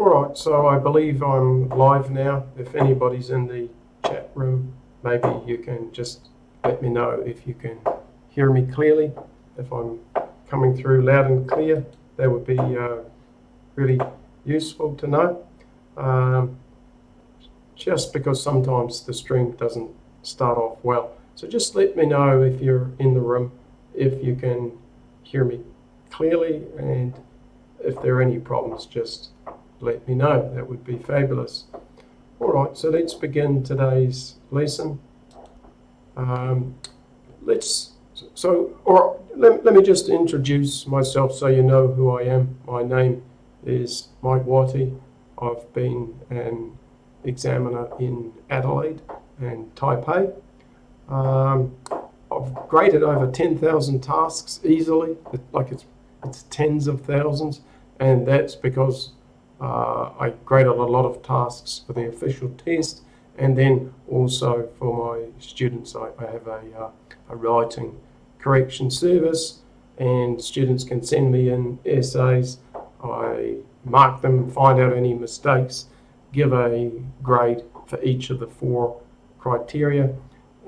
Alright, so I believe I'm live now. If anybody's in the chat room, maybe you can just let me know if you can hear me clearly. If I'm coming through loud and clear, that would be really useful to know. Just because sometimes the stream doesn't start off well. So just let me know if you're in the room, if you can hear me clearly, and if there are any problems, just let me know. That would be fabulous. All right, so let's begin today's lesson. Let me just introduce myself so you know who I am. My name is Mike Wattie. I've been an examiner in Adelaide and Taipei. I've graded over 10,000 tasks easily, it's tens of thousands, and that's because I graded a lot of tasks for the official test, and then also for my students I have a writing correction service, and students can send me in essays. I mark them, find out any mistakes, give a grade for each of the 4 criteria,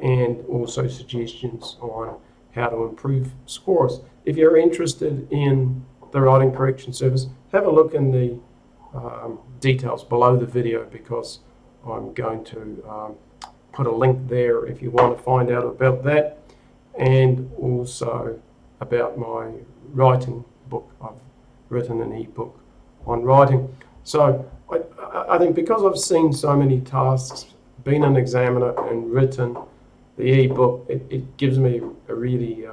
and also suggestions on how to improve scores. If you're interested in the writing correction service, have a look in the details below the video, because I'm going to put a link there if you want to find out about that, and also about my writing book. I've written an ebook on writing. So I think because I've seen so many tasks, been an examiner and written the ebook, it gives me a really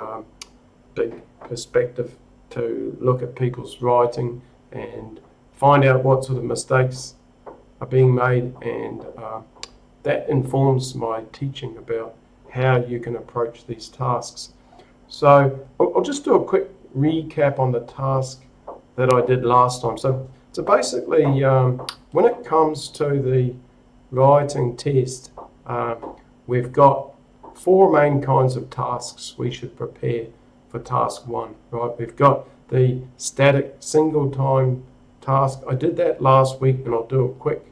big perspective to look at people's writing and find out what sort of mistakes are being made, and that informs my teaching about how you can approach these tasks. So I'll just do a quick recap on the task that I did last time. So basically, when it comes to the writing test, we've got 4 main kinds of tasks we should prepare for task 1, right? We've got the static single time task. I did that last week, and I'll do a quick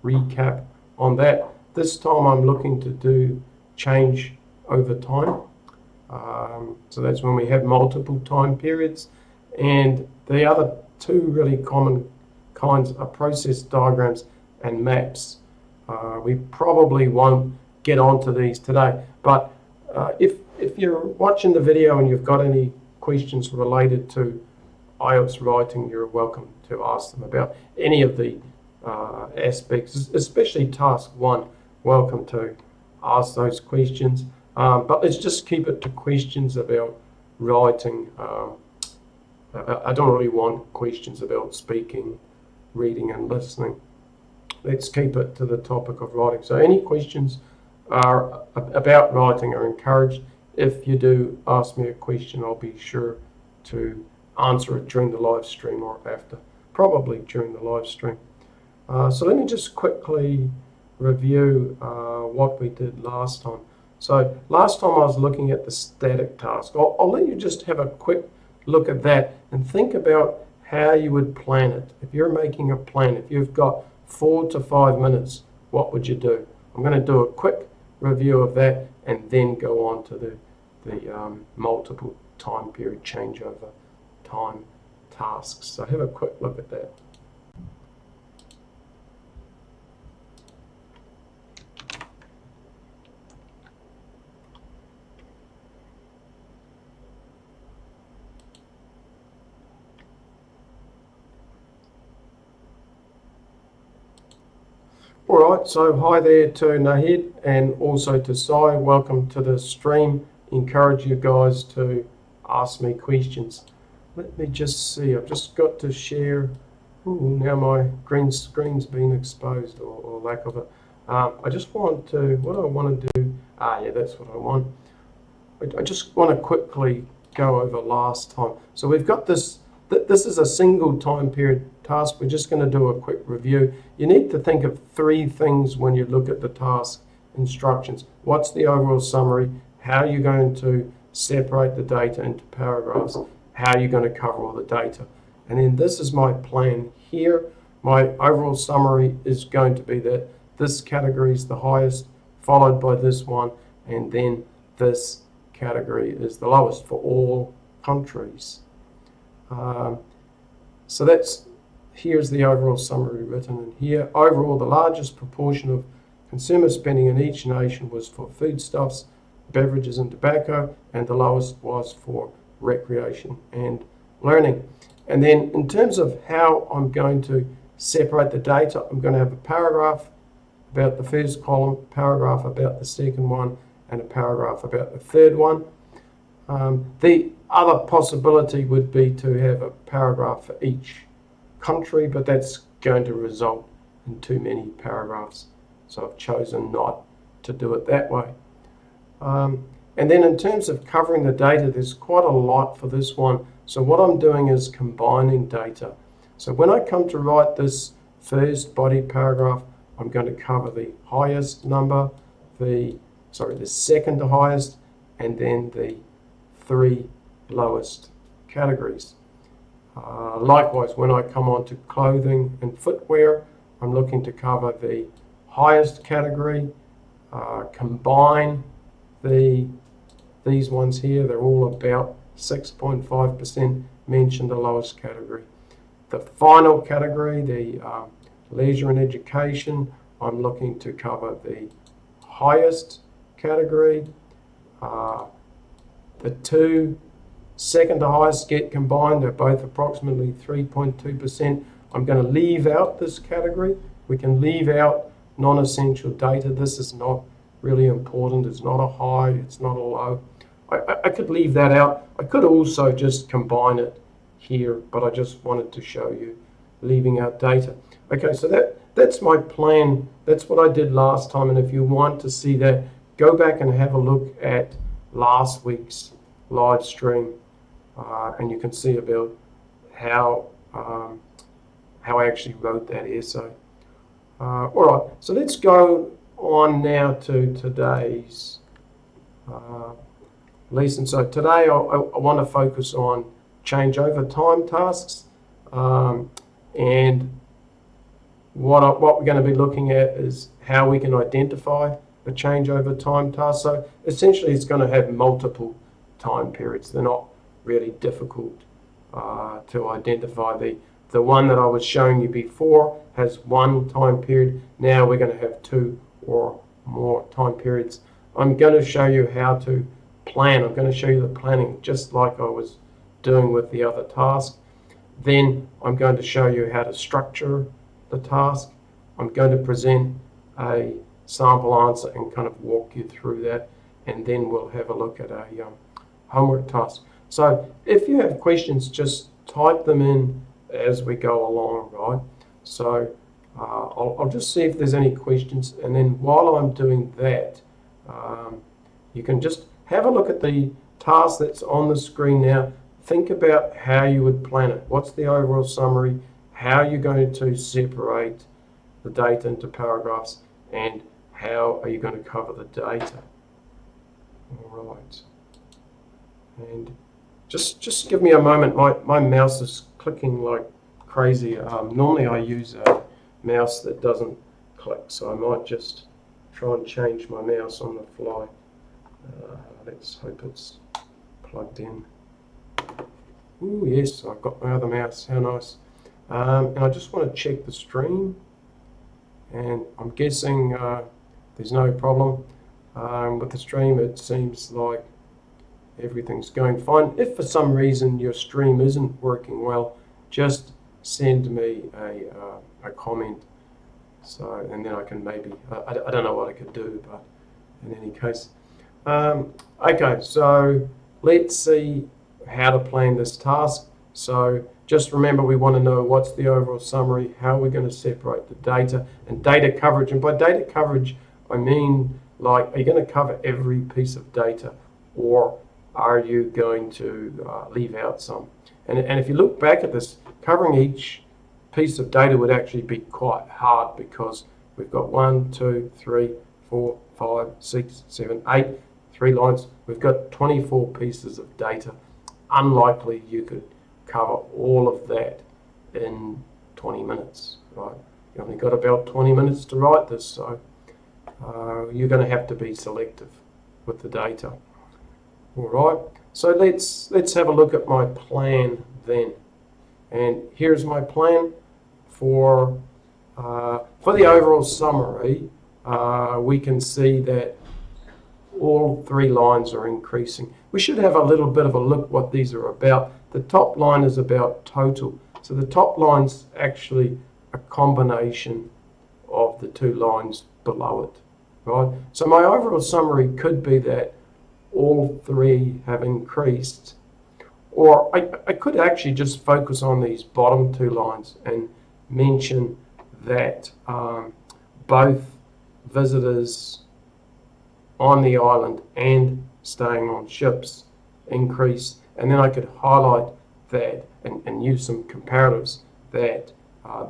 recap on that. This time I'm looking to do change over time. So that's when we have multiple time periods. And the other 2 really common kinds are process diagrams and maps. We probably won't get onto these today, but if you're watching the video and you've got any questions related to IELTS writing, you're welcome to ask them about any of the aspects, especially task 1. Welcome to ask those questions, but let's just keep it to questions about writing. I don't really want questions about speaking, reading and listening. Let's keep it to the topic of writing. So any questions about writing are encouraged. If you do ask me a question, I'll be sure to answer it during the live stream or after, probably during the live stream. So let me just quickly review what we did last time. So last time I was looking at the static task. I'll let you just have a quick look at that and think about how you would plan it. If you're making a plan, if you've got 4 to 5 minutes, what would you do? I'm going to do a quick review of that and then go on to the multiple time period changeover time tasks. So have a quick look at that. Alright, so hi there to 𝙬𝙬 and also to 𝙬𝗎. Welcome to the stream. Encourage you guys to ask me questions. Let me just see, I've just got to share. Ooh, now my green screen's been exposed, or lack of it. I just want to, what I want to do, yeah, that's what I want. I just want to quickly go over last time. So we've got this, this is a single time period task. We're just going to do a quick review. You need to think of 3 things when you look at the task instructions. What's the overall summary? How are you going to separate the data into paragraphs? How are you going to cover all the data? And then this is my plan here. my overall summary is going to be that this category is the highest, followed by this one, and then this category is the lowest for all countries. So here's the overall summary written in here. Overall, the largest proportion of consumer spending in each nation was for foodstuffs, beverages and tobacco, and the lowest was for recreation and learning. And then in terms of how I'm going to separate the data, I'm going to have a paragraph about the first column, paragraph about the second one, and a paragraph about the third one. The other possibility would be to have a paragraph for each country, but that's going to result in too many paragraphs. So I've chosen not to do it that way. And then in terms of covering the data, there's quite a lot for this one. So what I'm doing is combining data. So when I come to write this first body paragraph, I'm going to cover the highest number, the second to highest, and then the 3 lowest categories. Likewise, when I come on to clothing and footwear, I'm looking to cover the highest category, combine these ones here. They're all about 6.5% mention the lowest category. The final category, the leisure and education, I'm looking to cover the highest category. The 2 second to highest get combined. They're both approximately 3.2%. I'm going to leave out this category. We can leave out non-essential data. This is not really important. It's not a high, it's not a low. I could leave that out. I could also just combine it here, but I just wanted to show you leaving out data. Okay, so that's my plan. That's what I did last time, and if you want to see that, go back and have a look at last week's live stream, and you can see about how I actually wrote that essay. All right, so let's go on now to today's lesson. So today I want to focus on changeover time tasks, and what we're going to be looking at is how we can identify a changeover time task. So essentially it's going to have multiple time periods. They're not really difficult to identify. The one that I was showing you before has 1 time period. Now we're going to have 2 or more time periods. I'm going to show you how to plan. I'm going to show you the planning just like I was doing with the other task. Then I'm going to show you how to structure the task. I'm going to present a sample answer and kind of walk you through that, and then we'll have a look at a homework task. So if you have questions, just type them in as we go along, right? So I'll just see if there's any questions, and then while I'm doing that, you can just have a look at the task that's on the screen now. Think about how you would plan it. What's the overall summary? How you're going to separate the data into paragraphs, and how are you going to cover the data? All right. And just give me a moment. My mouse is clicking like crazy. Normally I use a mouse that doesn't click, so I might just try and change my mouse on the fly. Let's hope it's plugged in. Ooh, yes, I've got my other mouse. How nice. And I just want to check the stream, and I'm guessing there's no problem with the stream. It seems like everything's going fine. If for some reason your stream isn't working well, just send me a comment. So, and then I can maybe, I don't know what I could do, but in any case. Okay, so let's see how to plan this task. So just remember, we want to know what's the overall summary, how we're going to separate the data, and data coverage. And by data coverage, I mean, like, are you going to cover every piece of data, or are you going to leave out some? And if you look back at this, covering each piece of data would actually be quite hard, because we've got 1, 2, 3, 4, 5, 6, 7, 8, 3 lines. We've got 24 pieces of data. Unlikely you could cover all of that in 20 minutes. right? You only got about 20 minutes to write this, so you're going to have to be selective with the data. All right, so let's have a look at my plan then. And here's my plan for the overall summary. We can see that all three lines are increasing. We should have a little bit of a look what these are about. The top line is about total. So the top line's actually a combination of the two lines below it, right? So my overall summary could be that all three have increased, or I could actually just focus on these bottom two lines and mention that both visitors on the island and staying on ships increase, and then I could highlight that and use some comparatives that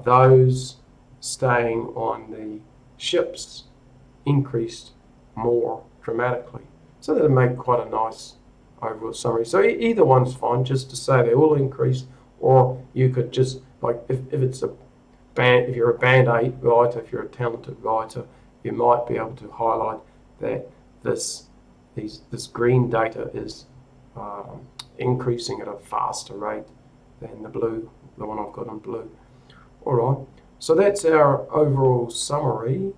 those staying on the ships increased more dramatically. So that'll make quite a nice overall summary. So either one's fine, just to say they all increased, or you could just, like, if it's a band, if you're a band 8 writer, if you're a talented writer, you might be able to highlight that this green data is increasing at a faster rate than the one I've got in blue. All right, so that's our overall summary.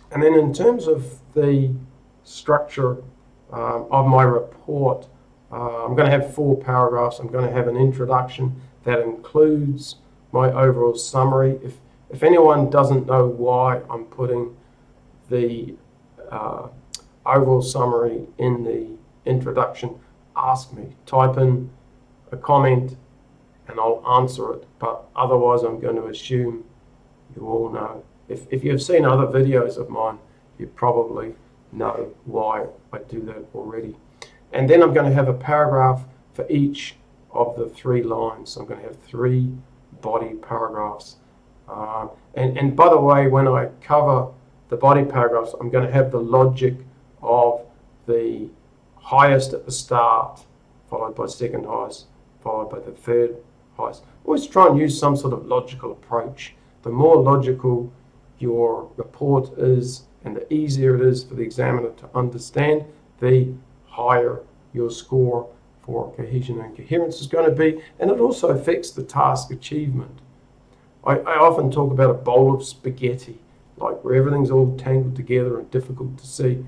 And then in terms of the structure of my report, I'm going to have 4 paragraphs. I'm going to have an introduction that includes my overall summary. If anyone doesn't know why I'm putting the overall summary in the introduction, ask me. Type in a comment and I'll answer it, but otherwise I'm going to assume you all know. If you've seen other videos of mine, you probably know why I do that already. And then I'm going to have a paragraph for each of the 3 lines. So I'm going to have 3 body paragraphs. And by the way, when I cover the body paragraphs, I'm going to have the logic of the highest at the start, followed by second highest, followed by the third highest. Always try and use some sort of logical approach. The more logical your report is, and the easier it is for the examiner to understand, the higher your score for cohesion and coherence is going to be, and it also affects the task achievement. I often talk about a bowl of spaghetti, like where everything's all tangled together and difficult to see.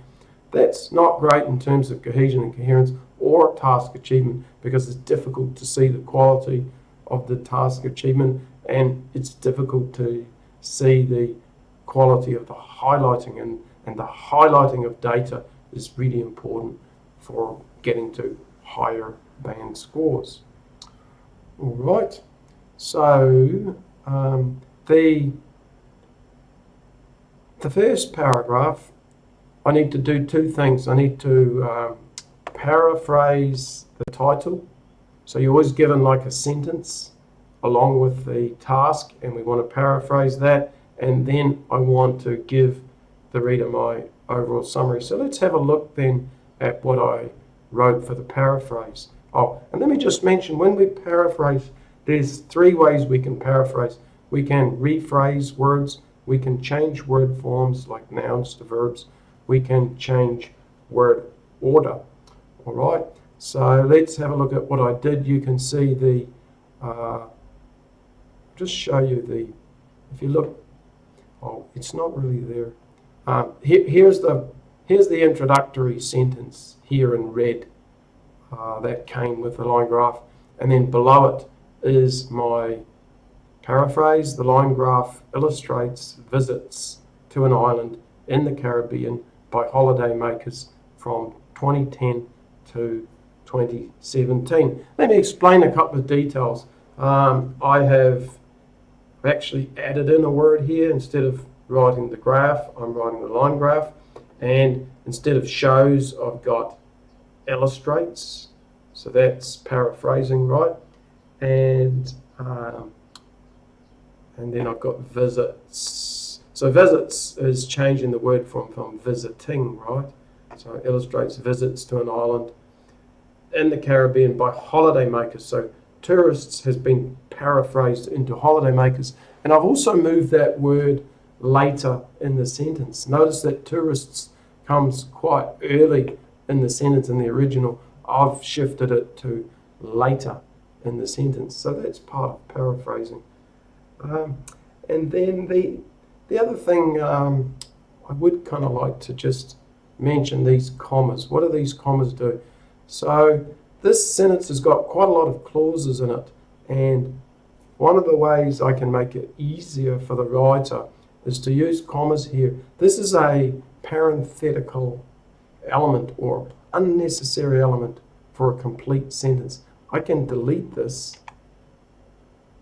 That's not great in terms of cohesion and coherence or task achievement, because it's difficult to see the quality of the task achievement, and it's difficult to see the quality of the highlighting, and the highlighting of data is really important for getting to higher band scores. All right, so the first paragraph, I need to do 2 things. I need to paraphrase the title. So you're always given like a sentence along with the task, and we want to paraphrase that, and then I want to give the reader my overall summary. So let's have a look then at what I wrote for the paraphrase. Oh, and let me just mention, when we paraphrase, there's 3 ways we can paraphrase. We can rephrase words, we can change word forms like nouns to verbs, we can change word order. All right, so let's have a look at what I did. You can see the, just show you the, if you look, oh, it's not really there. Here's the introductory sentence here in red that came with the line graph, and then below it is my paraphrase. The line graph illustrates visits to an island in the Caribbean by holiday makers from 2010 to 2017. Let me explain a couple of details. I have actually added in a word here. Instead of writing the graph, I'm writing the line graph, and instead of shows, I've got illustrates. So that's paraphrasing, right? And then I've got visits. So visits is changing the word from visiting, right? So it illustrates visits to an island in the Caribbean by holiday makers. So tourists has been paraphrased into holidaymakers. And I've also moved that word later in the sentence. Notice that tourists comes quite early in the sentence in the original. I've shifted it to later in the sentence. So that's part of paraphrasing. And then the other thing, I would kind of like to just mention these commas. What do these commas do? So this sentence has got quite a lot of clauses in it, and one of the ways I can make it easier for the writer is to use commas here. This is a parenthetical element or unnecessary element for a complete sentence. I can delete this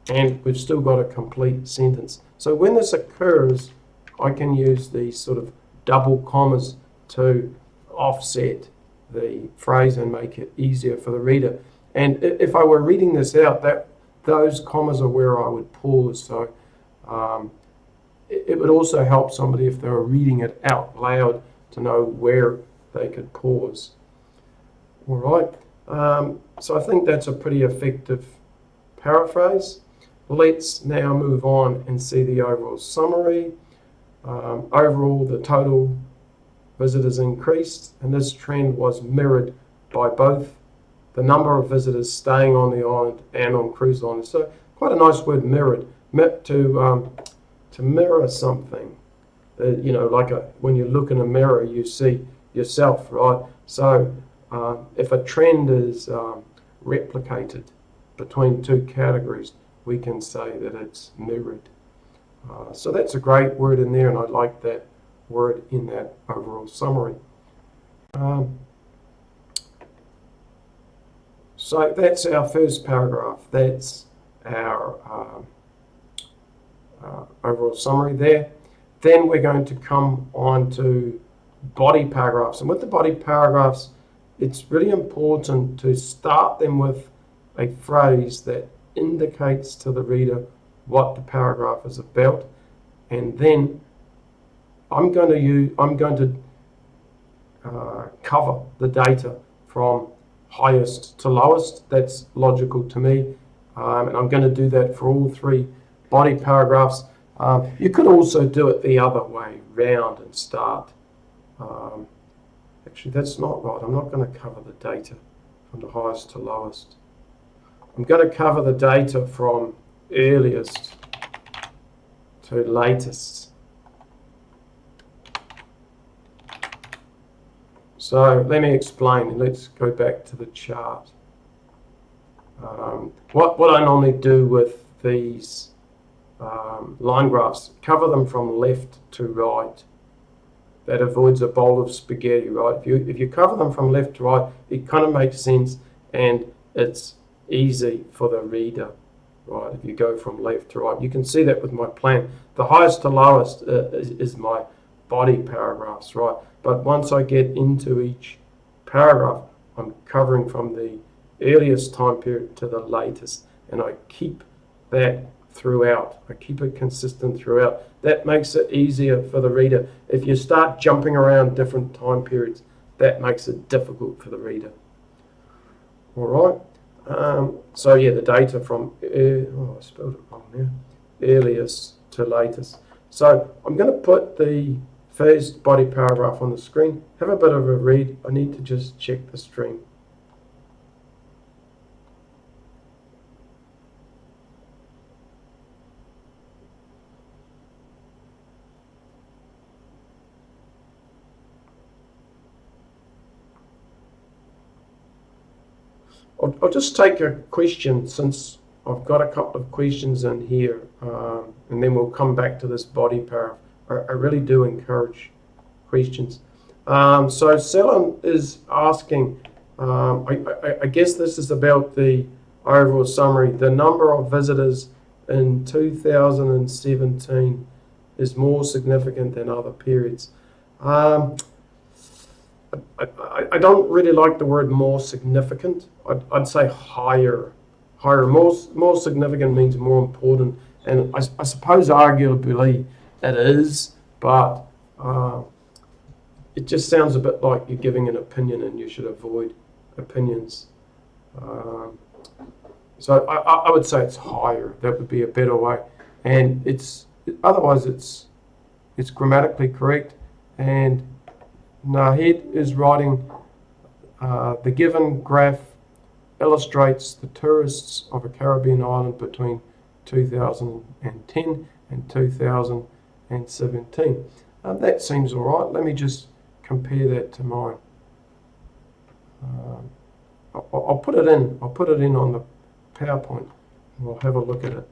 and we've still got a complete sentence. So when this occurs, I can use these sort of double commas to offset the phrase and make it easier for the reader. And if I were reading this out, those commas are where I would pause. So it would also help somebody if they were reading it out loud to know where they could pause. All right. So I think that's a pretty effective paraphrase. Let's now move on and see the overall summary. Overall, the total visitors increased, and this trend was mirrored by both the number of visitors staying on the island and on cruise lines. So quite a nice word, mirrored, to mirror something. You know, like when you look in a mirror, you see yourself, right? So if a trend is replicated between two categories, we can say that it's mirrored. So that's a great word in there, and I like that word in that overall summary. So that's our first paragraph. That's our overall summary there. Then we're going to come on to body paragraphs. And with the body paragraphs, it's really important to start them with a phrase that indicates to the reader what the paragraph is about, and then I'm going to cover the data from highest to lowest. That's logical to me, and I'm going to do that for all three body paragraphs. You could also do it the other way round and start. Actually, that's not right. I'm not going to cover the data from the highest to lowest. I'm going to cover the data from earliest to latest. So let me explain. Let's go back to the chart. What I normally do with these line graphs, cover them from left to right. That avoids a bowl of spaghetti, right? If you cover them from left to right, it kind of makes sense, and it's easy for the reader, right? If you go from left to right, you can see that with my plan. The highest to lowest is my body paragraphs, right? But once I get into each paragraph, I'm covering from the earliest time period to the latest, and I keep that throughout. I keep it consistent throughout. That makes it easier for the reader. If you start jumping around different time periods, that makes it difficult for the reader. All right. So yeah, the data from, I spelled it wrong now, earliest to latest. So I'm going to put the first body paragraph on the screen. Have a bit of a read. I need to just check the stream. I'll just take a question since I've got a couple of questions in here, and then we'll come back to this body paragraph. I really do encourage questions. So Selin is asking, I guess this is about the overall summary. The number of visitors in 2017 is more significant than other periods. I don't really like the word more significant. I'd say higher. More significant means more important, and I suppose arguably it is, but it just sounds a bit like you're giving an opinion, and you should avoid opinions. So I would say it's higher. That would be a better way. And otherwise it's grammatically correct. And 𝙬𝙤𝙪 is writing the given graph illustrates the tourists of a Caribbean island between 2010 and 2017. That seems all right. Let me just compare that to mine. I'll put it in. I'll put it in on the PowerPoint. We'll have a look at it.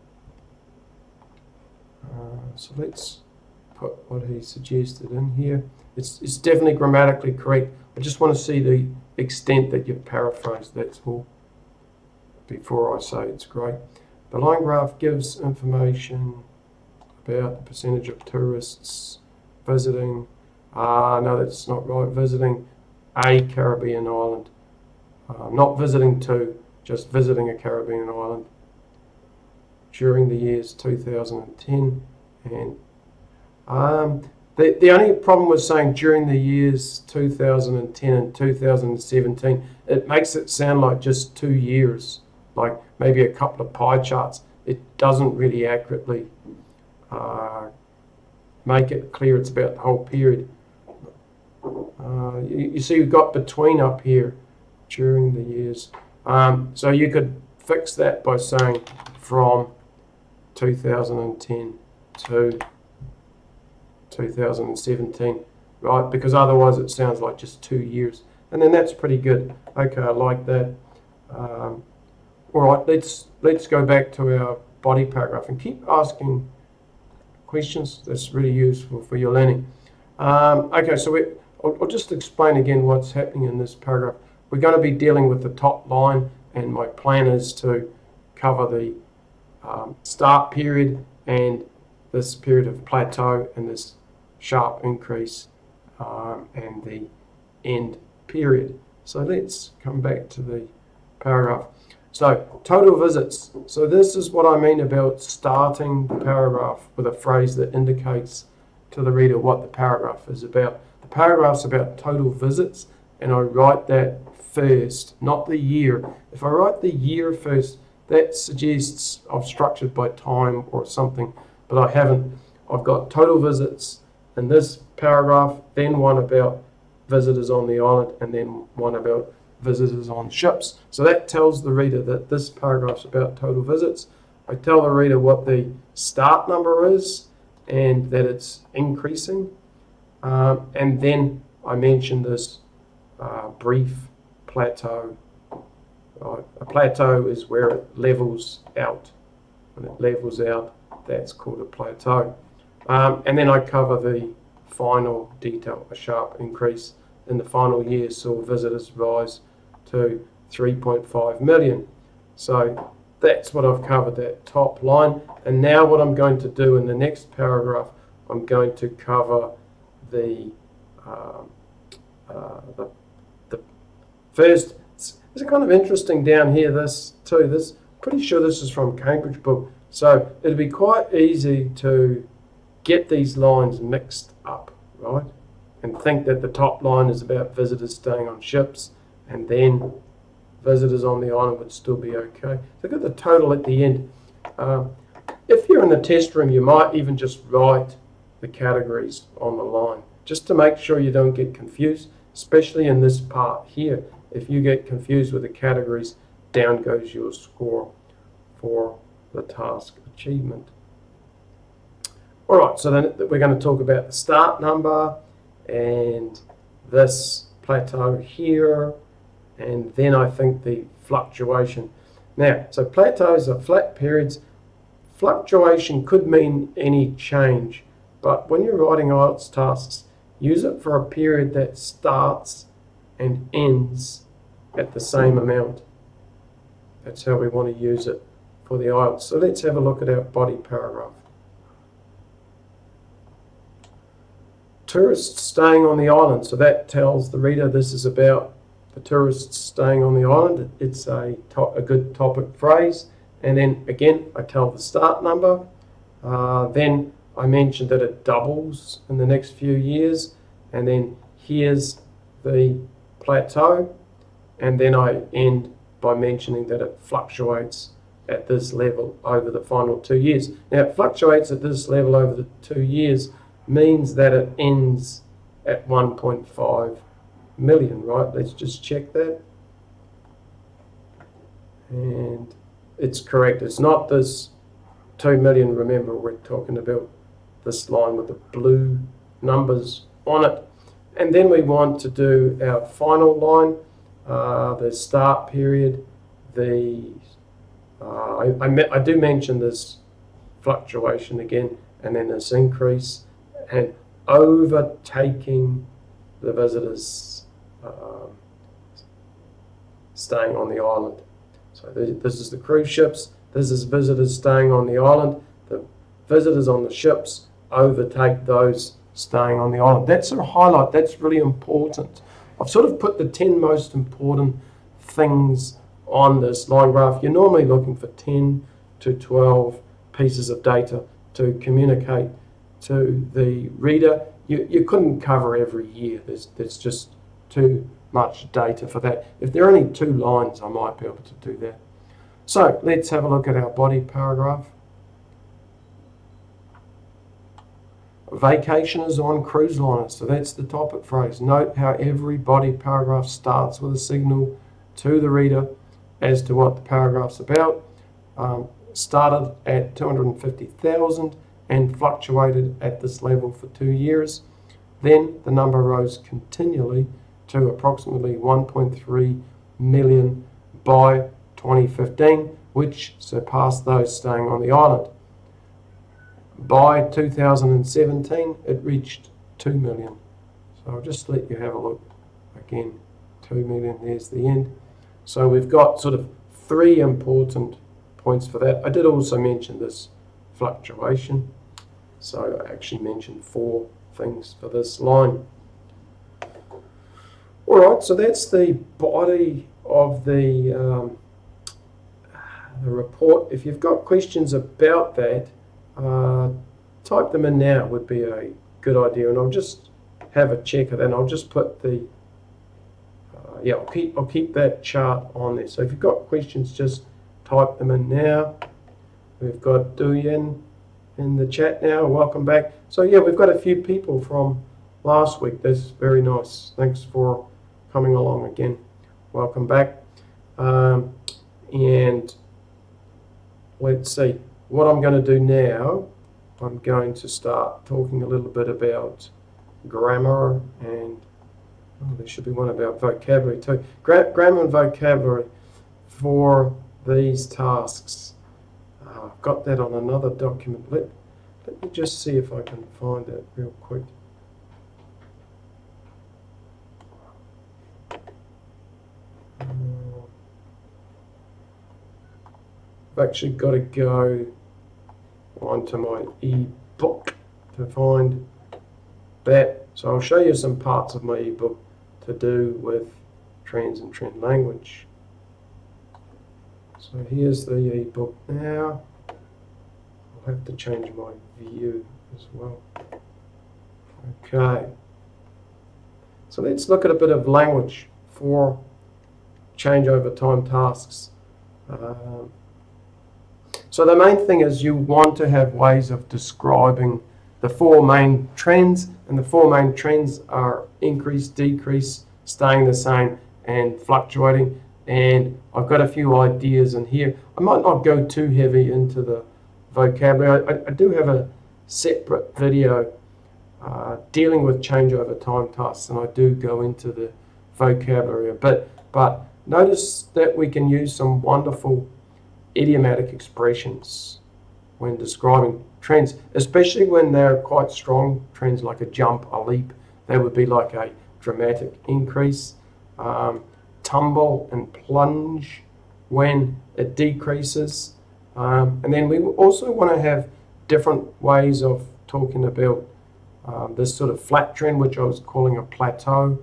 So let's put what he suggested in here. It's definitely grammatically correct. I just want to see the extent that you've paraphrased, that's all, before I say it's great. The line graph gives information about the percentage of tourists visiting, no, that's not right, visiting a Caribbean island. Not visiting two, just visiting a Caribbean island during the years 2010 and the only problem with saying during the years 2010 and 2017, it makes it sound like just 2 years, like maybe a couple of pie charts. It doesn't really accurately make it clear it's about the whole period. You see we've got between up here, during the years. So you could fix that by saying from 2010 to 2017, right? Because otherwise it sounds like just 2 years. And then that's pretty good. Okay, I like that. All right, let's go back to our body paragraph and keep asking questions. That's really useful for your learning. Okay, so I'll just explain again what's happening in this paragraph. We're going to be dealing with the top line, and my plan is to cover the start period and this period of plateau and this sharp increase and the end period. So let's come back to the paragraph. So total visits. So this is what I mean about starting the paragraph with a phrase that indicates to the reader what the paragraph is about. The paragraph's about total visits, and I write that first, not the year. If I write the year first, that suggests I've structured by time or something, but I haven't. I've got total visits in this paragraph, then one about visitors on the island, and then one about visitors on ships. So that tells the reader that this paragraph's about total visits. I tell the reader what the start number is and that it's increasing. And then I mention this brief plateau. A plateau is where it levels out. When it levels out, that's called a plateau. And then I cover the final detail. A sharp increase in the final year saw visitors rise to 3.5 million. So that's what I've covered, that top line. And now what I'm going to do in the next paragraph, I'm going to cover the first. It's kind of interesting down here, this too. This, pretty sure this is from Cambridge book. So it'd be quite easy to get these lines mixed up, right? And think that the top line is about visitors staying on ships, and then visitors on the island would still be okay. Look at the total at the end. If you're in the test room, you might even just write the categories on the line, just to make sure you don't get confused, especially in this part here. If you get confused with the categories, down goes your score for the task achievement. All right, so then we're going to talk about the start number and this plateau here, and then I think the fluctuation. Now, so plateaus are flat periods. Fluctuation could mean any change, but when you're writing IELTS tasks, use it for a period that starts and ends at the same amount. That's how we want to use it for the IELTS. So let's have a look at our body paragraph. Tourists staying on the island. So that tells the reader this is about the tourists staying on the island. It's a good topic phrase. And then again, I tell the start number. Then I mentioned that it doubles in the next few years. And then here's the plateau. And then I end by mentioning that it fluctuates at this level over the final 2 years. Now, it fluctuates at this level over the 2 years means that it ends at 1.5 million, right? Let's just check that. And it's correct. It's not this 2 million. Remember, we're talking about this line with the blue numbers on it. And then we want to do our final line, the start period. I do mention this fluctuation again, and then this increase, and overtaking the visitors staying on the island. So this is the cruise ships, this is visitors staying on the island. The visitors on the ships overtake those staying on the island. That's a highlight, that's really important. I've sort of put the 10 most important things on this line graph. You're normally looking for 10 to 12 pieces of data to communicate to the reader. You couldn't cover every year. There's just too much data for that. If there are only 2 lines, I might be able to do that. So let's have a look at our body paragraph. Vacation is on cruise liners. So that's the topic phrase. Note how every body paragraph starts with a signal to the reader as to what the paragraph's about. Started at 250,000 and fluctuated at this level for 2 years. Then the number rose continually to approximately 1.3 million by 2015, which surpassed those staying on the island. By 2017, it reached 2 million. So I'll just let you have a look again. 2 million, there's the end. So we've got sort of 3 important points for that. I did also mention this fluctuation. So I actually mentioned 4 things for this line. All right, so that's the body of the report. If you've got questions about that, type them in now would be a good idea, and I'll just have a check of that. And I'll just put the I'll keep that chart on there. So if you've got questions, just type them in now. We've got Duyen in the chat now. Welcome back. So yeah, we've got a few people from last week. That's very nice. Thanks for coming along again. Welcome back. And let's see. What I'm going to do now, I'm going to start talking a little bit about grammar, and there should be one about vocabulary too. Grammar and vocabulary for these tasks. I've got that on another document. Let me just see if I can find that real quick. I've actually got to go onto my ebook to find that. So I'll show you some parts of my ebook to do with trends and trend language. So here's the ebook now. I'll have to change my view as well. Okay. So let's look at a bit of language for change over time tasks. So the main thing is you want to have ways of describing the 4 main trends, and the 4 main trends are increase, decrease, staying the same, and fluctuating. And I've got a few ideas in here. I might not go too heavy into the vocabulary. I do have a separate video dealing with change over time tasks, and I do go into the vocabulary a bit. But notice that we can use some wonderful idiomatic expressions when describing trends, especially when they're quite strong trends like a jump, a leap. That would be like a dramatic increase. Tumble and plunge when it decreases. And then we also want to have different ways of talking about this sort of flat trend, which I was calling a plateau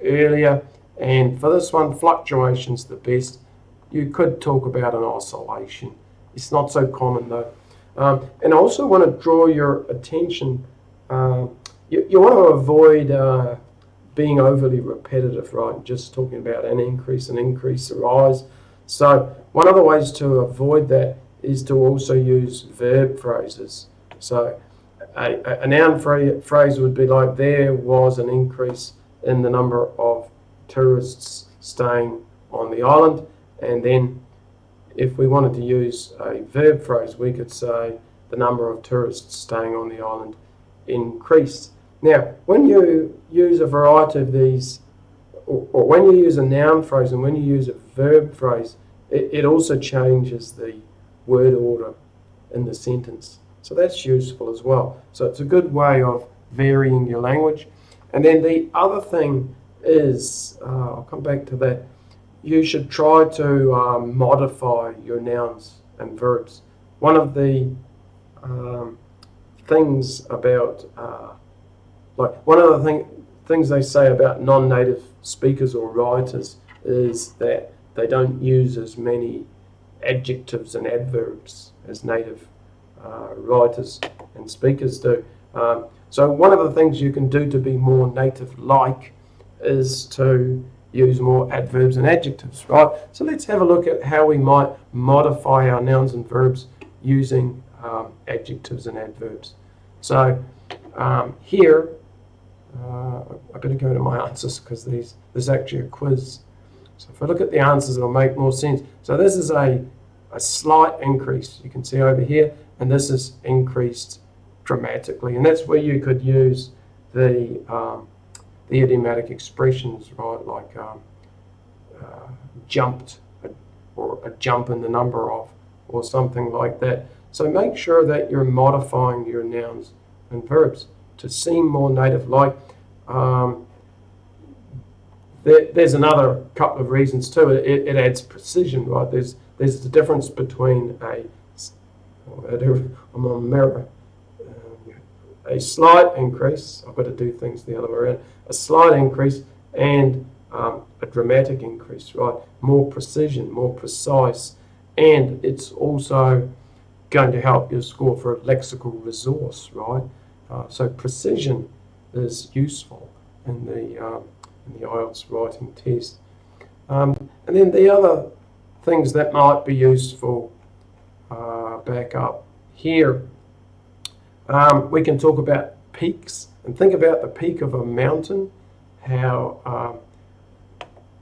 earlier. And for this one, fluctuation's the best. You could talk about an oscillation. It's not so common though. And I also want to draw your attention. You want to avoid being overly repetitive, right? Just talking about an increase, a rise. So one of the ways to avoid that is to also use verb phrases. So a noun phrase would be like, there was an increase in the number of tourists staying on the island. And then if we wanted to use a verb phrase, we could say the number of tourists staying on the island increased. Now, when you use a variety of these, or when you use a noun phrase and when you use a verb phrase, it also changes the word order in the sentence. So that's useful as well. So it's a good way of varying your language. And then the other thing is, I'll come back to that, you should try to modify your nouns and verbs. One of the things about, one of the things they say about non-native speakers or writers is that they don't use as many adjectives and adverbs as native writers and speakers do. So one of the things you can do to be more native-like is to use more adverbs and adjectives, right? So let's have a look at how we might modify our nouns and verbs using adjectives and adverbs. So here, I better go to my answers because there's actually a quiz. So if I look at the answers, it'll make more sense. So this is a slight increase, you can see over here, and this is increased dramatically. And that's where you could use the idiomatic expressions, right, like jumped, or a jump in the number of, or something like that. So make sure that you're modifying your nouns and verbs to seem more native-like. There's another couple of reasons too. It adds precision, right? There's the difference between a slight increase. I've got to do things the other way around. A slight increase and a dramatic increase, right? More precision, more precise, and it's also going to help you score for a lexical resource, right? So precision is useful in the IELTS writing test. And then the other things that might be useful back up here, we can talk about peaks and think about the peak of a mountain, how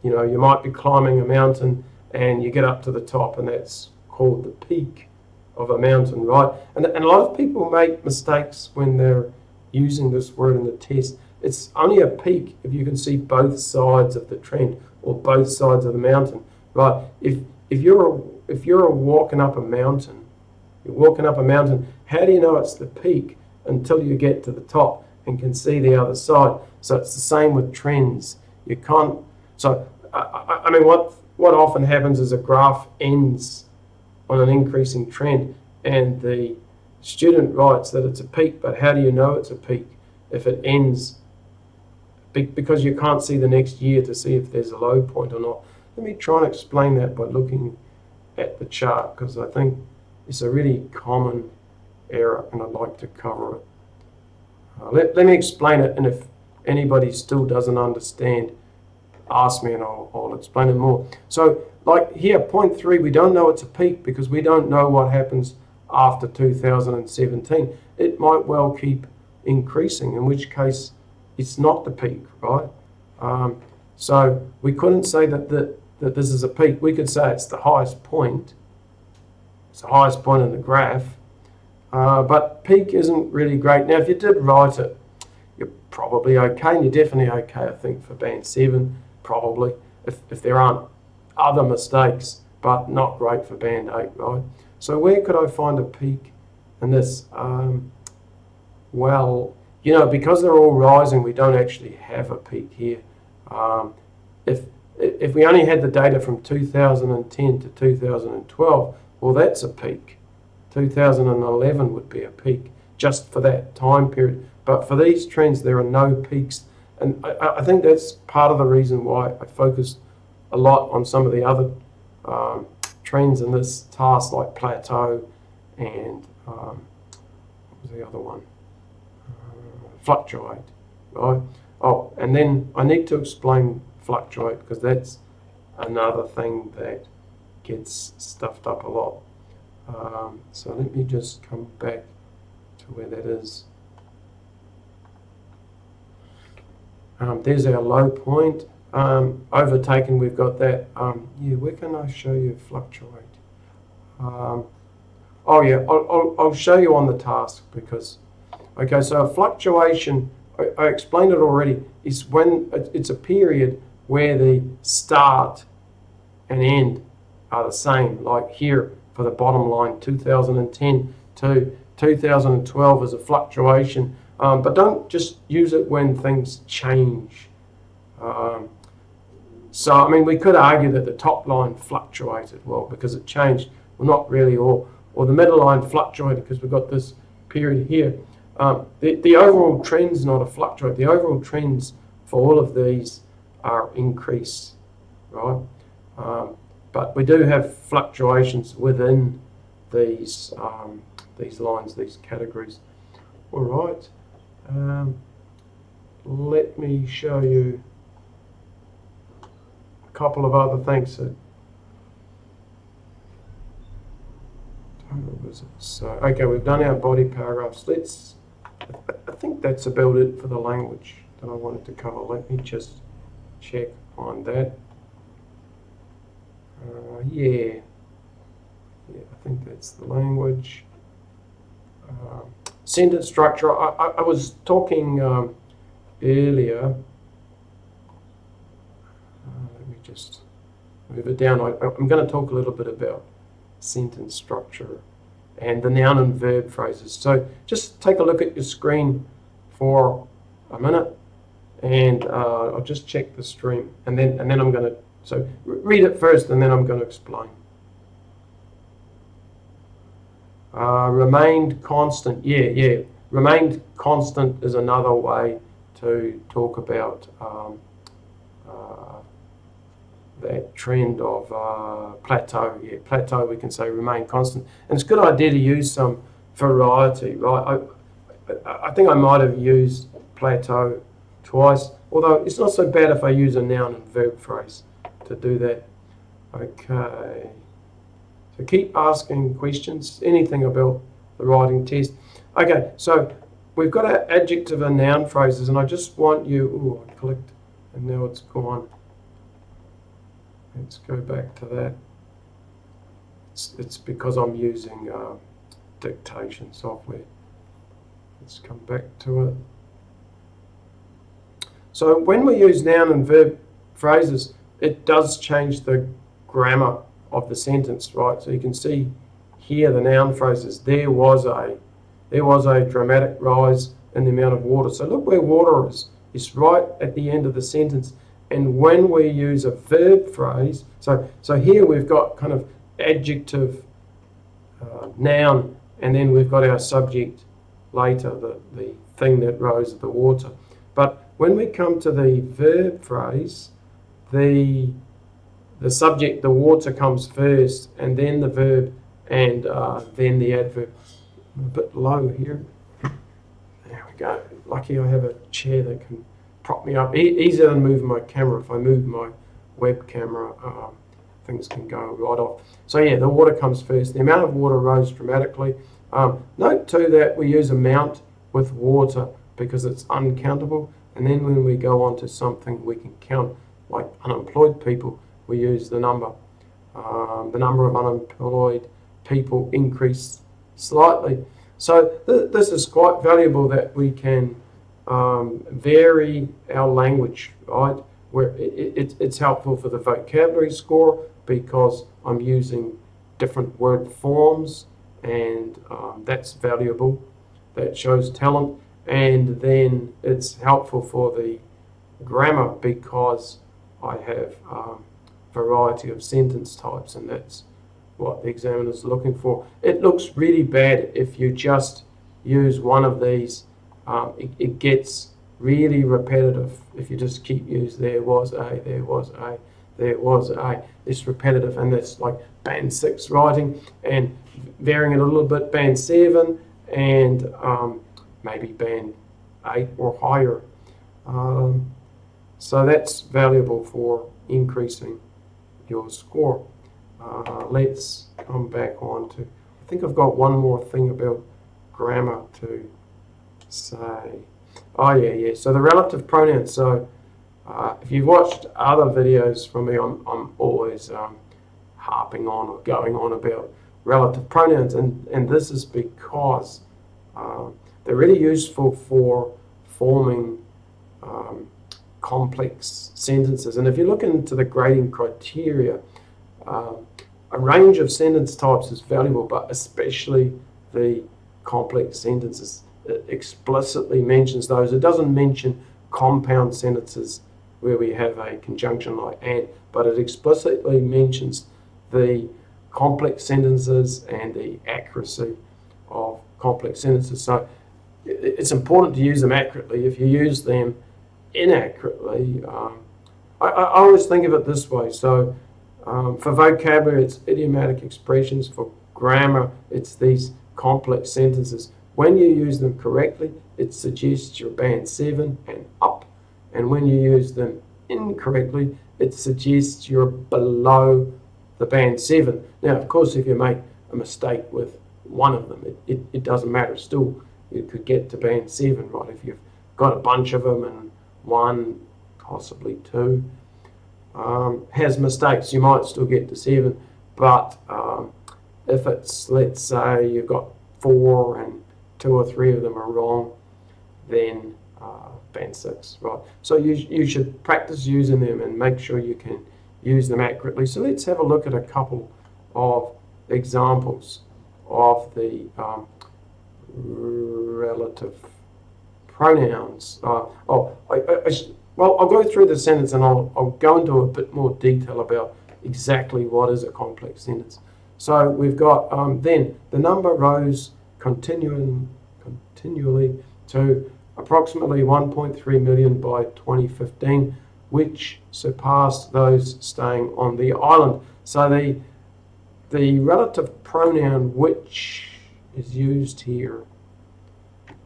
you might be climbing a mountain and you get up to the top, and that's called the peak of a mountain, right? And a lot of people make mistakes when they're using this word in the test. It's only a peak if you can see both sides of the trend or both sides of the mountain, right? If you're walking up a mountain, how do you know it's the peak until you get to the top and can see the other side? So it's the same with trends. You can't. So I mean, what often happens is a graph ends on an increasing trend, and the student writes that it's a peak, but how do you know it's a peak if it ends? Because you can't see the next year to see if there's a low point or not. Let me try and explain that by looking at the chart, because I think it's a really common error and I'd like to cover it. Let me explain it, and if anybody still doesn't understand, ask me and I'll explain it more. So like here, point 3, we don't know it's a peak because we don't know what happens after 2017. It might well keep increasing, in which case it's not the peak, right? So we couldn't say that this is a peak. We could say it's the highest point. It's the highest point in the graph. But peak isn't really great. Now, if you did write it, you're probably okay. And you're definitely okay, I think, for band 7, probably, if there aren't other mistakes, but not great for band 8, right? So where could I find a peak in this? Well, because they're all rising, we don't actually have a peak here. If we only had the data from 2010 to 2012, well, that's a peak. 2011 would be a peak just for that time period. But for these trends, there are no peaks. And I think that's part of the reason why I focused a lot on some of the other trends in this task, like plateau and what was the other one? Fluctuate, right? Oh, and then I need to explain fluctuate, because that's another thing that gets stuffed up a lot. So let me just come back to where that is. There's our low point. Overtaken, we've got that. Yeah, where can I show you fluctuate? Oh yeah, I'll show you on the task because, okay, so a fluctuation, I explained it already, is when it's a period where the start and end are the same, like here for the bottom line, 2010 to 2012 is a fluctuation, but don't just use it when things change. So, I mean, we could argue that the top line fluctuated, well, because it changed. Well, not really, or the middle line fluctuated because we've got this period here. The overall trend's not a fluctuate. The overall trends for all of these are increase, right? But we do have fluctuations within these lines, these categories. All right. Let me show you a couple of other things. So, okay, we've done our body paragraphs. I think that's about it for the language that I wanted to cover. Let me just check on that. Yeah, I think that's the language. Sentence structure, I was talking earlier. Let me just move it down. I'm going to talk a little bit about sentence structure and the noun and verb phrases. So just take a look at your screen for a minute, and I'll just check the stream, and then I'm going to, so read it first, and then I'm going to explain. Remained constant. Yeah. Remained constant is another way to talk about that trend of plateau. Yeah, plateau, we can say remain constant. And it's a good idea to use some variety, right? I think I might have used plateau twice, although it's not so bad if I use a noun and verb phrase to do that. Okay. So keep asking questions, anything about the writing test. Okay, so we've got our adjective and noun phrases, and I just want you, I clicked and now it's gone. Let's go back to that. It's because I'm using dictation software. Let's come back to it. So when we use noun and verb phrases, it does change the grammar of the sentence, right? So you can see here the noun phrases. There was a dramatic rise in the amount of water. So look where water is. It's right at the end of the sentence. And when we use a verb phrase, so here we've got kind of adjective, noun, and then we've got our subject later, the thing that rose the water. But when we come to the verb phrase, the subject, the water, comes first, and then the verb, and then the adverb. I'm a bit low here. There we go. Lucky I have a chair that can prop me up. Easier than moving my camera. If I move my web camera, things can go right off. So yeah, the water comes first. The amount of water rose dramatically. Note too that we use amount with water because it's uncountable. And then when we go on to something we can count, like unemployed people, we use the number. The number of unemployed people increased slightly. So this is quite valuable that we can vary our language, right? Where it's helpful for the vocabulary score because I'm using different word forms, and that's valuable. That shows talent. And then it's helpful for the grammar because I have variety of sentence types, and that's what the examiner's looking for. It looks really bad if you just use one of these. It gets really repetitive if you just keep using there was a, there was a, there was a. It's repetitive, and that's like band 6 writing, and varying it a little bit, band 7, and maybe band 8 or higher. So that's valuable for increasing your score. let's come back on to, I think I've got one more thing about grammar to say. Oh yeah, so the relative pronouns. So if you've watched other videos from me, I'm always harping on or going on about relative pronouns, and this is because they're really useful for forming complex sentences. And if you look into the grading criteria, a range of sentence types is valuable, but especially the complex sentences. It explicitly mentions those. It doesn't mention compound sentences where we have a conjunction like and, but it explicitly mentions the complex sentences and the accuracy of complex sentences. So it's important to use them accurately. If you use them inaccurately, I always think of it this way. So for vocabulary, it's idiomatic expressions. For grammar, it's these complex sentences. When you use them correctly, it suggests you're band 7 and up. And when you use them incorrectly, it suggests you're below the band 7. Now, of course, if you make a mistake with one of them, it doesn't matter. Still, you could get to band 7, right? If you've got a bunch of them and one, possibly two, has mistakes, you might still get to 7. But if it's, let's say, you've got 4 and 2 or 3 of them are wrong, then band 6, right? So you should practice using them and make sure you can use them accurately. So let's have a look at a couple of examples of the relative pronouns. Well, I'll go through the sentence and I'll go into a bit more detail about exactly what is a complex sentence. So we've got then the number rose continually to approximately 1.3 million by 2015, which surpassed those staying on the island. So the relative pronoun which is used here,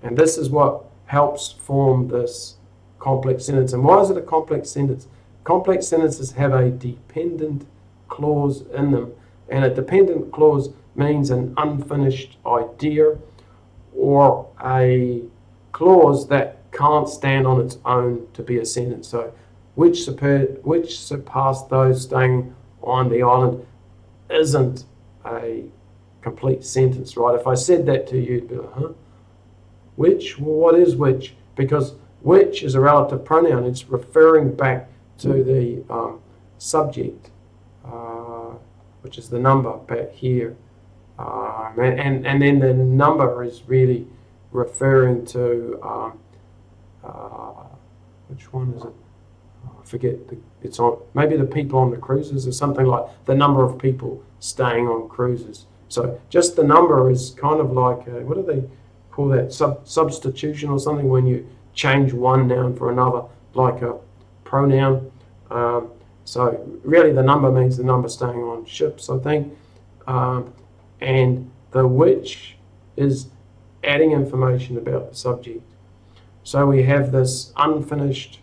and this is what helps form this complex sentence. And why is it a complex sentence? Complex sentences have a dependent clause in them, and a dependent clause means an unfinished idea or a clause that can't stand on its own to be a sentence. So which surpassed those staying on the island isn't a complete sentence, right? If I said that to you, you'd be like, huh? Which? Well, what is which? Because which is a relative pronoun. It's referring back to the subject, which is the number back here. And then the number is really referring to, which one is it? I forget. It's on, maybe the people on the cruises or something, like the number of people staying on cruises. So just the number is kind of like, what do they call that? Substitution or something, when you change one noun for another, like a pronoun. So really the number means the number staying on ships, I think. And the which is adding information about the subject. So we have this unfinished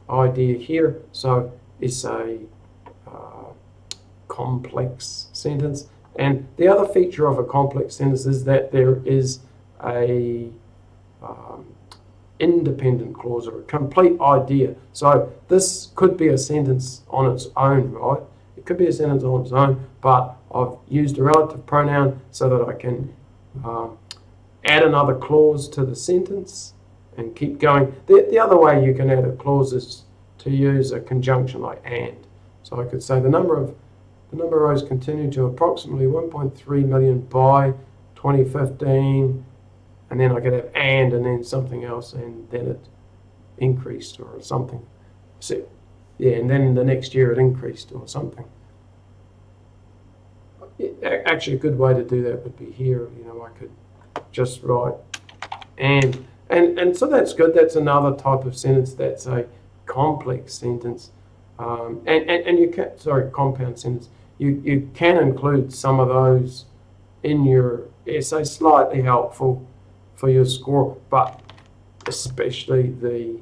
idea here. So it's a complex sentence. And the other feature of a complex sentence is that there is a independent clause or a complete idea. So this could be a sentence on its own, right? It could be a sentence on its own, but I've used a relative pronoun so that I can add another clause to the sentence and keep going. The other way you can add a clause is to use a conjunction like and. So I could say the number rose continued to approximately 1.3 million by 2015, and then I could have and then something else, and then it increased or something. So yeah, and then the next year it increased or something. Actually, a good way to do that would be here. You know, I could just write and so that's good. That's another type of sentence. That's a complex sentence, and you can, sorry, compound sentence. You can include some of those in your essay. Slightly helpful for your score, but especially the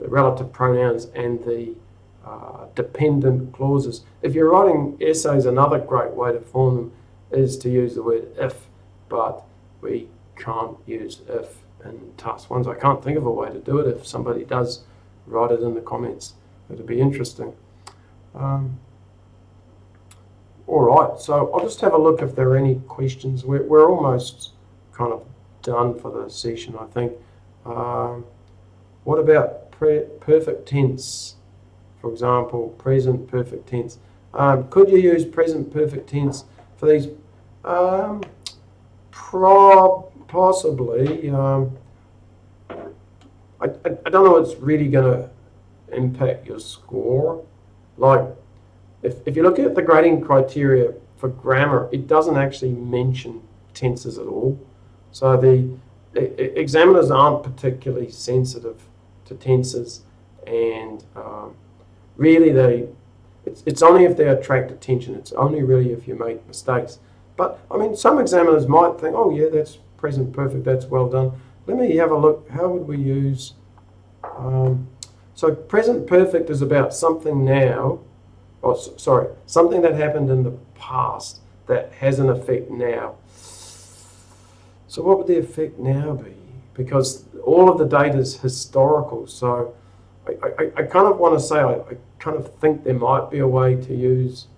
relative pronouns and the dependent clauses. If you're writing essays, another great way to form them is to use the word if, but we can't use if in task ones. I can't think of a way to do it. If somebody does, write it in the comments. It'd be interesting. All right, so I'll just have a look if there are any questions. We're almost kind of done for the session, I think. What about perfect tense? For example, present perfect tense. Could you use present perfect tense for these? Possibly. I don't know what's really going to impact your score. Like, if you look at the grading criteria for grammar, it doesn't actually mention tenses at all. So the examiners aren't particularly sensitive to tenses, and really it's only if they attract attention. It's only really if you make mistakes. But I mean, some examiners might think, oh yeah, that's present perfect, that's well done. Let me have a look. How would we use? So present perfect is about something now. Oh, sorry, something that happened in the past that has an effect now. So what would the effect now be? Because all of the data is historical, so I kind of want to say I kind of think there might be a way to use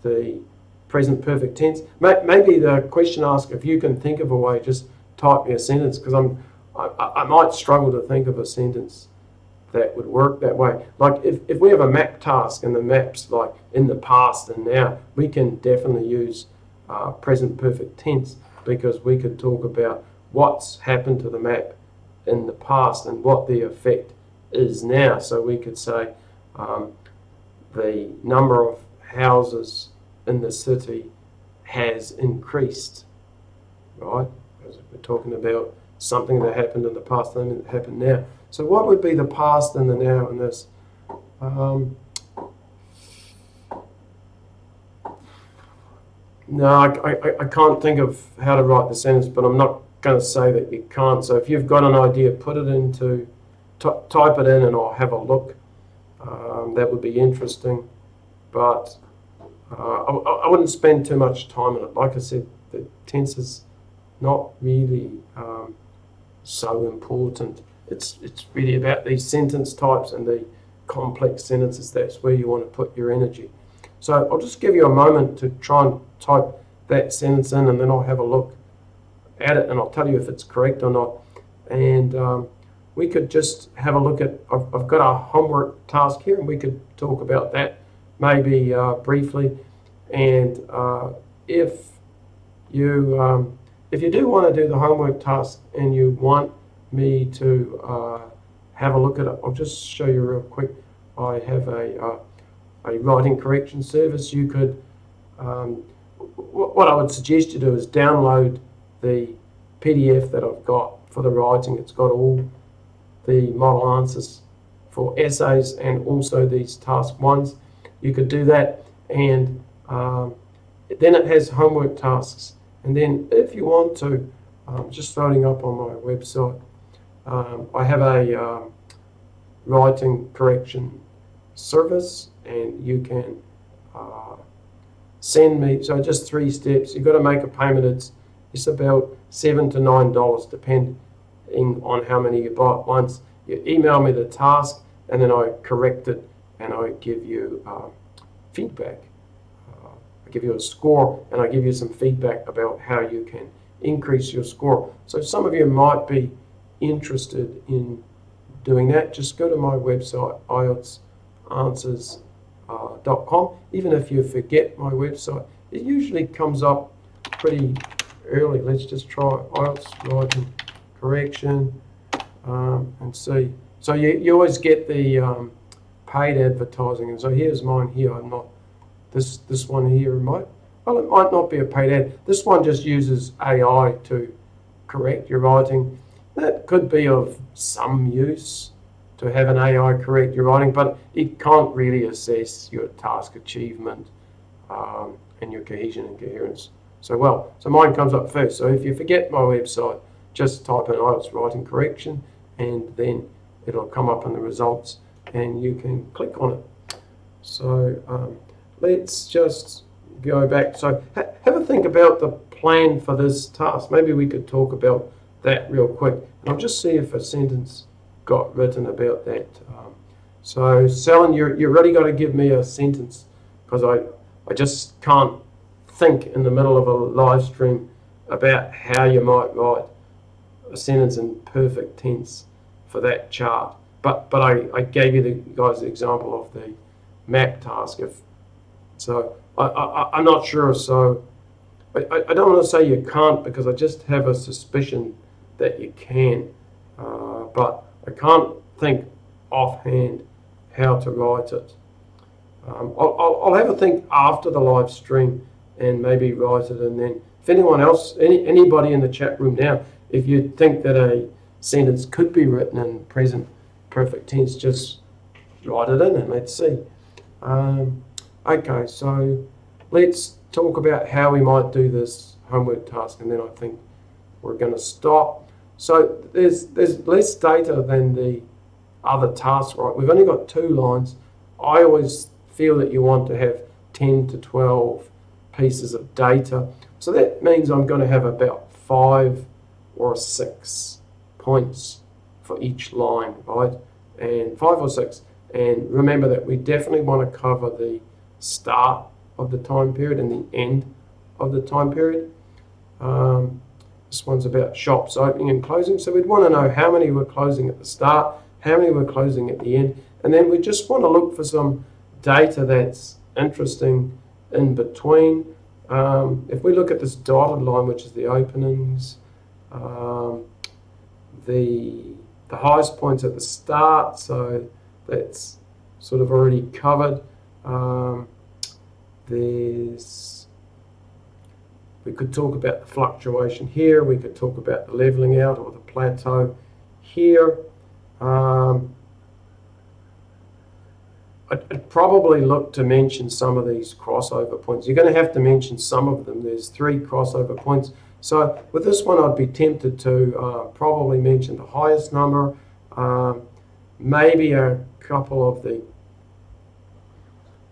the present perfect tense. Maybe the question asks, if you can think of a way, just type me a sentence, because I might struggle to think of a sentence that would work that way. Like if we have a map task and the map's like in the past and now, we can definitely use present perfect tense, because we could talk about what's happened to the map in the past and what the effect is now. So we could say the number of houses in the city has increased, right? Because we're talking about something that happened in the past and that happened now. So what would be the past and the now in this? No, I can't think of how to write the sentence, but I'm not going to say that you can't. So if you've got an idea, put it into, type it in and I'll have a look. That would be interesting. But I wouldn't spend too much time on it. Like I said, the tense is not really so important. It's really about these sentence types and the complex sentences. That's where you want to put your energy. So I'll just give you a moment to try and type that sentence in, and then I'll have a look at it and I'll tell you if it's correct or not. And we could just have a look at, I've got a homework task here, and we could talk about that maybe briefly. And if you do want to do the homework task and you want me to have a look at it, I'll just show you real quick. I have a writing correction service. You could, what I would suggest you do is download the PDF that I've got for the writing. It's got all the model answers for essays and also these task ones. You could do that, and then it has homework tasks. And then if you want to, just loading up on my website, I have a writing correction service, and you can send me, so just 3 steps. You've got to make a payment. It's about $7 to $9 depending on how many you buy at once. You email me the task, and then I correct it, and I give you feedback. I give you a score, and I give you some feedback about how you can increase your score. So some of you might be interested in doing that. Just go to my website, IELTSAnswers.com. Even if you forget my website, it usually comes up pretty early. Let's just try IELTS Writing Correction and see. So you always get the paid advertising, and so here's mine here. I'm not this one here. Well, it might not be a paid ad. This one just uses AI to correct your writing. That could be of some use to have an AI correct your writing, but it can't really assess your task achievement and your cohesion and coherence so mine comes up first. So if you forget my website, just type in IELTS Writing Correction, and then it'll come up in the results, and you can click on it. So let's just go back. So have a think about the plan for this task. Maybe we could talk about that real quick. And I'll just see if a sentence got written about that. So Selen, you really got to give me a sentence, because I just can't think in the middle of a live stream about how you might write a sentence in perfect tense for that chart. But I gave you guys the example of the map task. So I'm not sure. So I don't want to say you can't, because I just have a suspicion that you can. But I can't think offhand how to write it. I'll have a think after the live stream and maybe write it, and then if anyone else, anybody in the chat room now, if you think that a sentence could be written in present perfect tense, just write it in and let's see. Okay, so let's talk about how we might do this homework task, and then I think we're going to stop. So there's less data than the other tasks, right? We've only got 2 lines. I always feel that you want to have 10 to 12 pieces of data. So that means I'm going to have about 5 or 6 points for each line, right? And 5 or 6. And remember that we definitely want to cover the start of the time period and the end of the time period. This one's about shops opening and closing. So we'd want to know how many were closing at the start, how many were closing at the end. And then we just want to look for some data that's interesting in between. If we look at this dotted line, which is the openings, the highest points at the start, so that's sort of already covered. We could talk about the fluctuation here. We could talk about the leveling out or the plateau here. I'd probably look to mention some of these crossover points. You're going to have to mention some of them. There's 3 crossover points. So with this one, I'd be tempted to probably mention the highest number, maybe a couple of the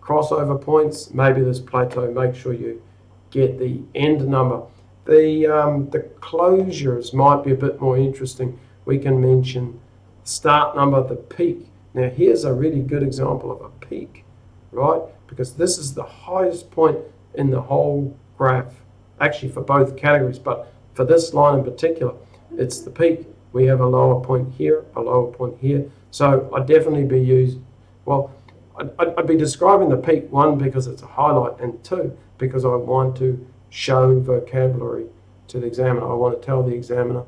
crossover points, maybe this plateau. Make sure you get the end number. The closures might be a bit more interesting. We can mention the start number, the peak. Now here's a really good example of a peak, right? Because this is the highest point in the whole graph, actually for both categories, but for this line in particular, it's the peak. We have a lower point here, a lower point here. So I'd definitely be I'd be describing the peak, 1, because it's a highlight, and 2, because I want to show vocabulary to the examiner. I want to tell the examiner,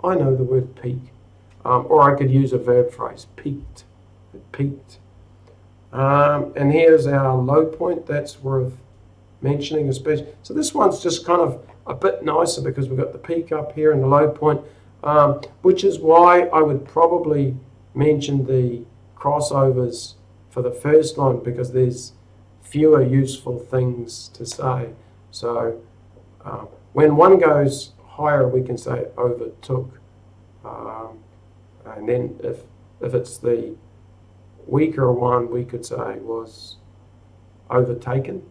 I know the word peak. Or I could use a verb phrase, peaked. It peaked. And here's our low point. That's worth mentioning especially. So this one's just kind of a bit nicer because we've got the peak up here and the low point, which is why I would probably mention the crossovers for the first line, because there's fewer useful things to say. So when one goes higher, we can say overtook. And then if it's the weaker one, we could say was overtaken.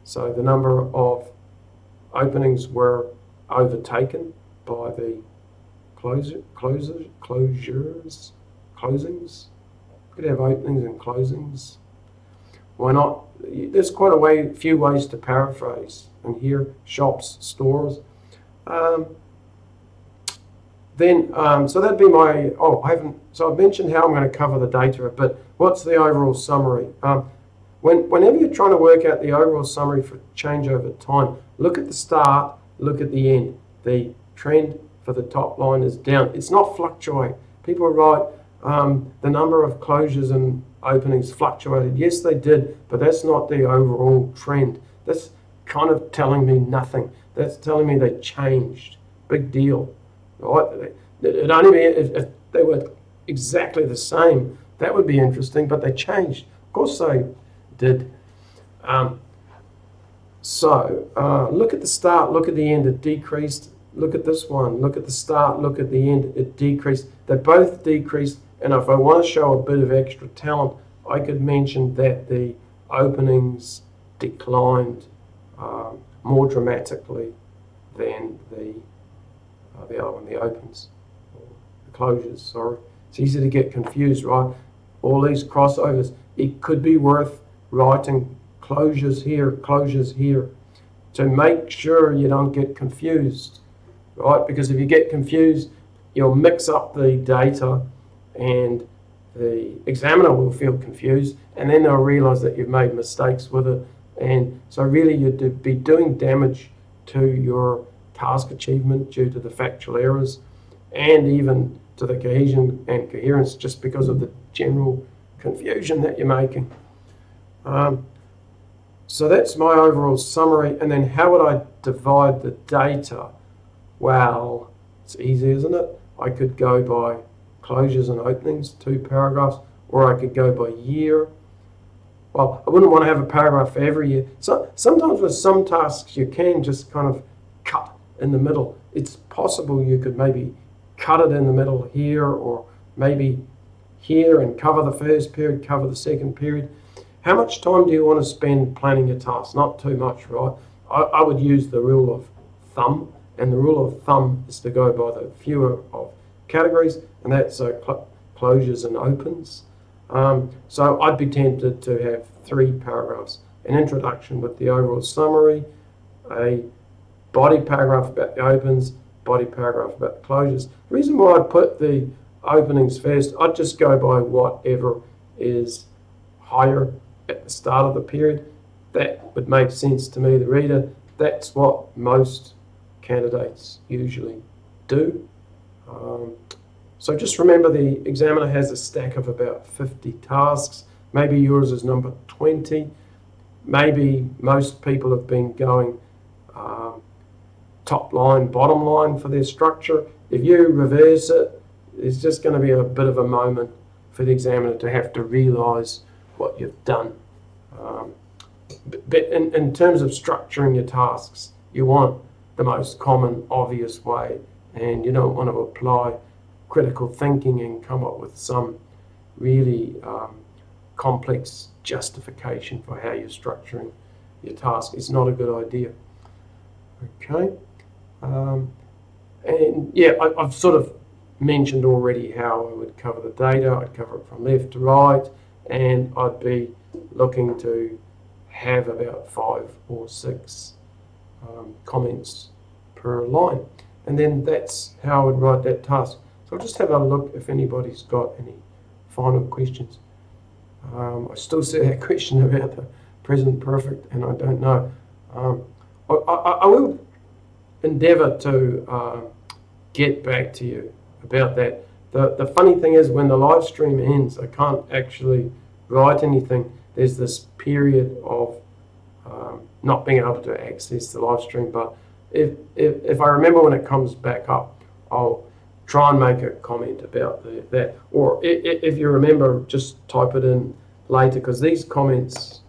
So the number of openings were overtaken by the closings. Could have openings and closings. Why not? There's quite a few ways to paraphrase. And here, shops, stores. So that'd be my, so I've mentioned how I'm going to cover the data a bit. What's the overall summary? Whenever you're trying to work out the overall summary for change over time, look at the start, look at the end. The trend for the top line is down. It's not fluctuate. People write the number of closures and openings fluctuated. Yes, they did, but that's not the overall trend. That's kind of telling me nothing. That's telling me they changed. Big deal. Right? It'd only be if they were exactly the same, that would be interesting, but they changed. Of course they did. Look at the start, look at the end, it decreased. Look at this one, look at the start, look at the end, it decreased. They both decreased, and if I want to show a bit of extra talent, I could mention that the openings declined more dramatically than the other one, the opens, or the closures, sorry. It's easy to get confused, right? All these crossovers. It could be worth writing closures here to make sure you don't get confused, right? Because if you get confused, you'll mix up the data and the examiner will feel confused, and then they'll realize that you've made mistakes with it. And so really you'd be doing damage to your task achievement due to the factual errors and even to the cohesion and coherence just because of the general confusion that you're making. So that's my overall summary. And then how would I divide the data? Well, it's easy, isn't it? I could go by closures and openings, 2 paragraphs, or I could go by year. Well, I wouldn't want to have a paragraph for every year. So sometimes with some tasks you can just kind of cut in the middle. It's possible you could maybe cut it in the middle here, or maybe here, and cover the first period, cover the second period. How much time do you want to spend planning your tasks? Not too much, right? I would use the rule of thumb, and the rule of thumb is to go by the fewer of categories, and that's closures and opens. So I'd be tempted to have 3 paragraphs: an introduction with the overall summary, a body paragraph about the opens, body paragraph about the closures. The reason why I put the openings first, I'd just go by whatever is higher at the start of the period. That would make sense to me, the reader. That's what most candidates usually do. So just remember, the examiner has a stack of about 50 tasks. Maybe yours is number 20. Maybe most people have been going top line, bottom line for their structure. If you reverse it, it's just going to be a bit of a moment for the examiner to have to realise what you've done. But in terms of structuring your tasks, you want the most common, obvious way, and you don't want to apply critical thinking and come up with some really complex justification for how you're structuring your task. It's not a good idea. Okay. And yeah, I've sort of mentioned already how I would cover the data. I'd cover it from left to right, and I'd be looking to have about 5 or 6 comments per line. And then that's how I would write that task. So I'll just have a look if anybody's got any final questions. I still see that question about the present perfect, and I don't know. I will endeavour to get back to you about that. The funny thing is, when the live stream ends, I can't actually write anything. There's this period of not being able to access the live stream, but if I remember when it comes back up, I'll try and make a comment about that. Or if you remember, just type it in later, because these comments,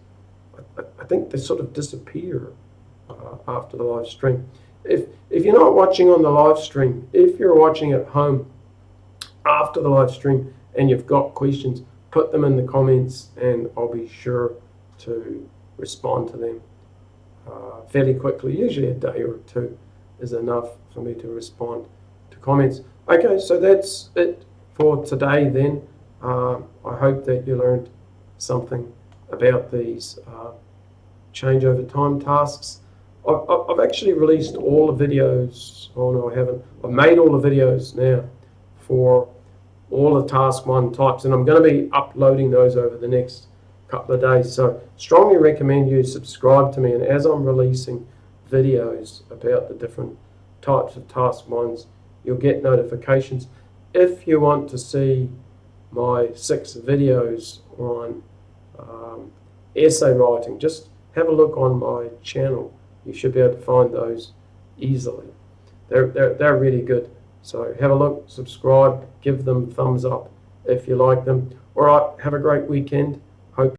I think they sort of disappear after the live stream. If you're not watching on the live stream, if you're watching at home after the live stream and you've got questions, put them in the comments and I'll be sure to respond to them fairly quickly. Usually a day or 2 is enough for me to respond to comments. Okay, so that's it for today then. I hope that you learned something about these change over time tasks. I've actually released all the videos. Oh no, I haven't. I've made all the videos now for all the task 1 types, and I'm going to be uploading those over the next couple of days. So strongly recommend you subscribe to me, and as I'm releasing videos about the different types of task 1s, you'll get notifications. If you want to see my 6 videos on essay writing, just have a look on my channel. You should be able to find those easily. They're really good. So have a look, subscribe, give them thumbs up if you like them. All right, have a great weekend.